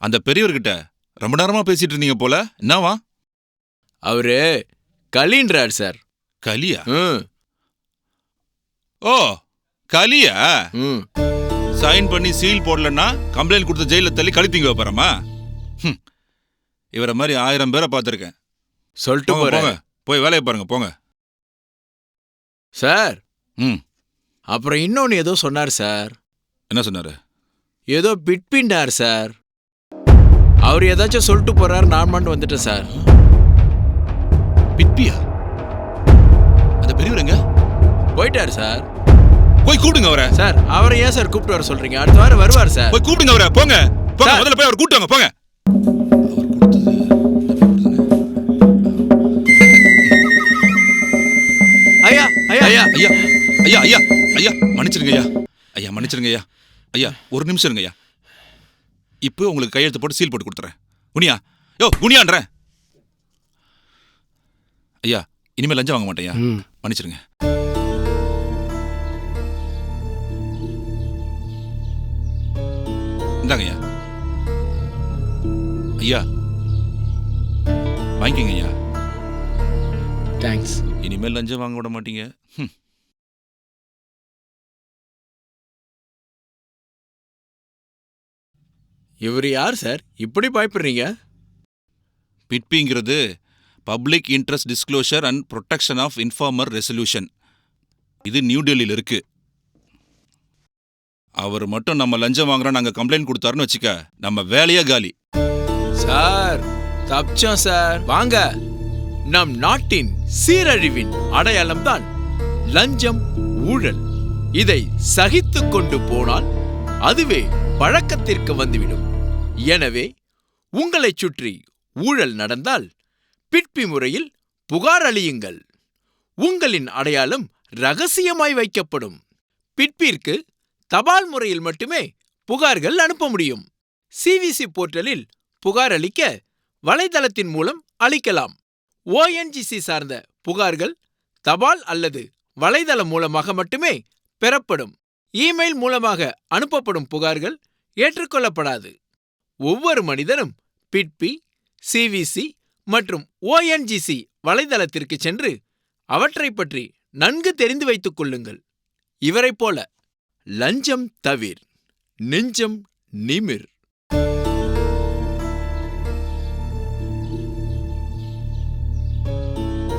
அந்த பெரியவர்கிட்ட ரொம்ப நேரமா பேசிட்டு இருந்தீங்க போல, என்னவா? அவரு களின்றார் சார். கலியா? ம் ஓ, கலியா? ம் சைன் பண்ணி சீல் போடலன்னா கம்ப்ளைண்ட் கொடுத்து ஜெயில தள்ளி கழித்தீங்க வைப்பாரமா? இவரை மாதிரி 1000 பேரை பார்த்துருக்கேன். சொல்லிட்டு போங்க போறேன் போங்க, போய் வேலையை பாருங்க போங்க. சார். ம் அப்புறம் இன்னொன்னு ஏதோ சொன்னார் சார். என்ன சொன்னாரு? ஏதோ பிட்பிண்டார் சார். அவர் ஏதாச்சும் சொல்லிட்டு போறாரு, நான் மட்டும் வந்துட்டேன் சார். பிட்பியா? அந்த பெரியவர் எங்க? போயிட்டார் சார். போய் கூப்பிடுங்க அவரை. சார் அவரை ஏன் சார் கூப்பிட்டு வர சொல்றீங்க? அடுத்த வாரம் வருவார் சார். போய் கூப்பிடுங்க அவரை. போங்க போங்க, சார். முதல்ல போய் அவர் கூப்பிட்டு வாங்க போங்க. ஐயா ஐயா ஐயா ஐயா ஐயா ஐயா ஐயா மன்னிச்சிருங்க ஐயா. ஐயா மன்னிச்சிருங்க ஐயா. ஐயா ஒரு நிமிஷம் இருங்க ஐயா. இப்போ உங்களுக்கு கையெழுத்து போட்டு சீல் போட்டு கொடுத்துறேன். குனியா, யோ குனியான்றேன். ஐயா இனிமேல் லஞ்சம் வாங்க மாட்டேன் ஐயா. மன்னிச்சிருங்க. இந்தாங்க ஐயா. ஐயா வாங்கிக்கங்க ஐயா. தேங்க்ஸ். இனிமேல் லஞ்சம் வாங்க விட மாட்டீங்க. இவர் யார் சார்? இப்படி பயப்படுறீங்க? பிட்பிங்கிறது public interest disclosure and protection of informer resolution. இது நியூ டெல்லியில் இருக்கு. அவர் மட்டும் நம்ம லஞ்சம் வாங்குறோம் நாங்கள் கம்ப்ளைண்ட் கொடுத்தாருன்னு வச்சுக்க, நம்ம வேலையே காலி. சார் தப்பிச்சோம் சார். வாங்க. நம் நாட்டின் சீரழிவின் அடையாளம்தான் லஞ்சம், ஊழல். இதை சகித்துக் கொண்டு போனால் அதுவே பழக்கத்திற்கு வந்துவிடும். எனவே உங்களைச் சுற்றி ஊழல் நடந்தால் பிட்பி முறையில் புகார் அளியுங்கள். உங்களின் அடையாளம் ரகசியமாய் வைக்கப்படும். பிட்பிற்கு தபால் முறையில் மட்டுமே புகார்கள் அனுப்ப முடியும். சிவிசி போர்ட்டலில் புகார் அளிக்க வலைதளத்தின் மூலம் அளிக்கலாம். ONGC சார்ந்த புகார்கள் தபால் அல்லது வலைதளம் மூலமாக மட்டுமே பெறப்படும். இமெயில் மூலமாக அனுப்பப்படும் புகார்கள் ஏற்றுக்கொள்ளப்படாது. ஒவ்வொரு மனிதனும் பிட்பி, சிவிசி மற்றும் ONGC வலைதளத்திற்கு சென்று அவற்றை பற்றி நன்கு தெரிந்து வைத்துக் கொள்ளுங்கள். இவரைப் போல லஞ்சம் தவிர், நெஞ்சம் நிமிர்.